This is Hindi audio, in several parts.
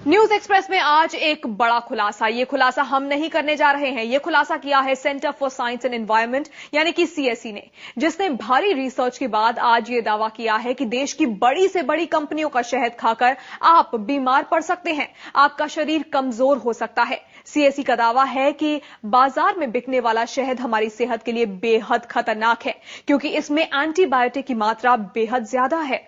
न्यूज एक्सप्रेस में आज एक बड़ा खुलासा। ये खुलासा हम नहीं करने जा रहे हैं। ये खुलासा किया है centre for science and environment यानी कि सीएसई ने, जिसने भारी रिसर्च के बाद आज ये दावा किया है कि देश की बड़ी से बड़ी कंपनियों का शहद खाकर आप बीमार पड़ सकते हैं, आपका शरीर कमजोर हो सकता है। सीएसई का दावा है कि बाजार में बिकने वाला शहद हमारी सेहत के लिए बेहद खतरनाक है, क्योंकि इसमें एंटीबायोटिक की मात्रा बेहद ज्यादा है।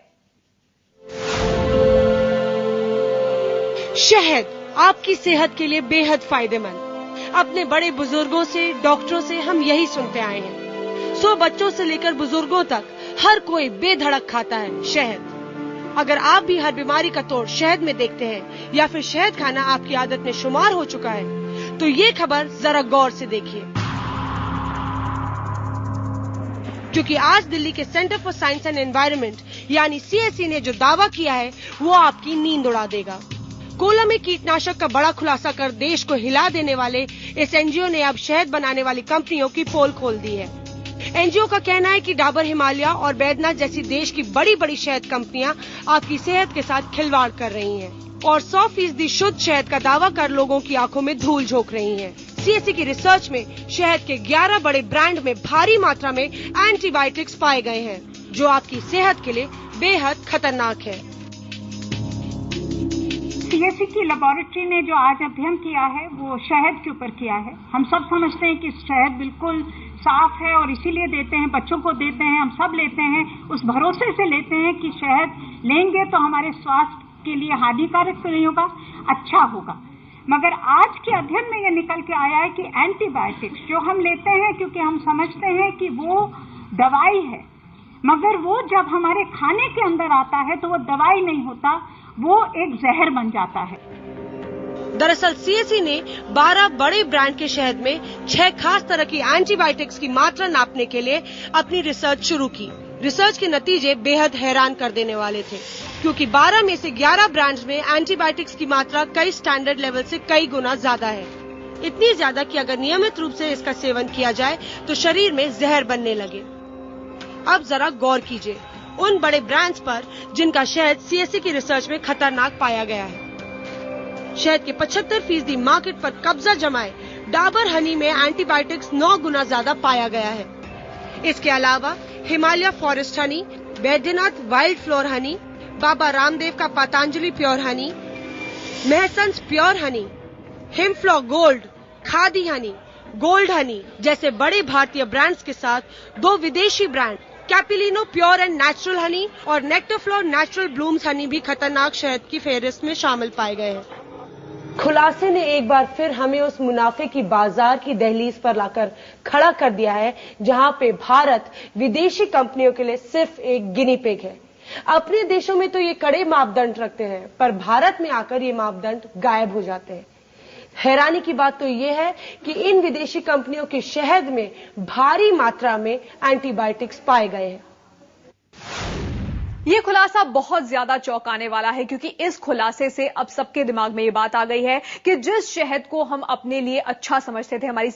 शहद आपकी सेहत के लिए बेहद फायदेमंद। अपने बड़े बुजुर्गों से, डॉक्टरों से हम यही सुनते आए हैं। 100 बच्चों से लेकर बुजुर्गों तक हर कोई बेधड़क खाता है शहद। अगर आप भी हर बीमारी का तोड़ शहद में देखते हैं या फिर शहद खाना आपकी आदत में शुमार हो चुका है, तो ये खबर जरा गौर से देखिए, क्योंकि आज दिल्ली के centre for science and environment यानी सीएसई ने जो दावा किया है वो आपकी नींद उड़ा देगा। कोला में कीटनाशक का बड़ा खुलासा कर देश को हिला देने वाले इस एनजीओ ने अब शहद बनाने वाली कंपनियों की पोल खोल दी है। एनजीओ का कहना है कि डाबर हिमालय और बैद्यनाथ जैसी देश की बड़ी बड़ी शहद कंपनियां आपकी सेहत के साथ खिलवाड़ कर रही हैं और 100% शुद्ध शहद का दावा कर लोगों की आंखों में धूल झोंक रही हैं। सीएसई की रिसर्च में शहद के 11 बड़े ब्रांड में भारी मात्रा में एंटीबायोटिक्स पाए गए हैं, जो आपकी सेहत के लिए बेहद खतरनाक है। सीएसई की लेबोरेटरी ने जो आज अध्ययन किया है वो शहद के ऊपर किया है। हम सब समझते हैं कि शहद बिल्कुल साफ है और इसीलिए देते हैं, बच्चों को देते हैं, हम सब लेते हैं, उस भरोसे से लेते हैं कि शहद लेंगे तो हमारे स्वास्थ्य के लिए हानिकारक तो नहीं होगा, अच्छा होगा। मगर आज के अध्ययन में ये निकल के आया है कि एंटीबायोटिक्स जो हम लेते हैं क्योंकि हम समझते हैं कि वो दवाई है, मगर वो जब हमारे खाने के अंदर आता है तो वो दवाई नहीं होता, वो एक जहर बन जाता है। दरअसल सीएसई ने 12 बड़े ब्रांड के शहद में 6 खास तरह की एंटीबायोटिक्स की मात्रा नापने के लिए अपनी रिसर्च शुरू की। रिसर्च के नतीजे बेहद हैरान कर देने वाले थे, क्योंकि 12 में से 11 ब्रांड्स में एंटीबायोटिक्स की मात्रा कई स्टैंडर्ड लेवल से कई गुना ज्यादा है। इतनी ज्यादा कि अगर नियमित रूप से इसका सेवन किया जाए तो शरीर में जहर बनने लगे। अब जरा गौर कीजिए उन बड़े ब्रांड्स पर जिनका शहद सीएसई की रिसर्च में खतरनाक पाया गया है। शहद के 75% मार्केट पर कब्जा जमाए डाबर हनी में एंटीबायोटिक्स 9 गुना ज्यादा पाया गया है। इसके अलावा Himalaya forest honey, Baidyanath wild flower honey, Baba Ramdev का पतंजलि प्योर हनी, महसंस प्योर हनी, हिमफ्लॉ gold, Khadi honey, gold honey जैसे बड़े भारतीय ब्रांड्स के साथ 2 विदेशी brand Capilano pure and natural honey और नेक्टरफ्लोर नेचुरल ब्लूम्स हनी भी खतरनाक शहद की फेहरिस्त में शामिल पाए गए हैं। खुलासे ने एक बार फिर हमें उस मुनाफे की बाजार की दहलीज पर लाकर खड़ा कर दिया है, जहां पे भारत विदेशी कंपनियों के लिए सिर्फ एक गिनी पिग है। अपने देशों में तो ये कड़े मापदंड रखते हैं, पर भारत में आकर ये मापदंड गायब हो जाते हैं। हैरानी की बात तो ये है कि इन विदेशी कंपनियों के शहद में भारी मात्रा में एंटीबायोटिक्स पाए गए हैं। ये खुलासा बहुत ज्यादा चौंकाने वाला है, क्योंकि इस खुलासे से अब सबके दिमाग में ये बात आ गई है कि जिस शहद को हम अपने लिए अच्छा समझते थे, हमारी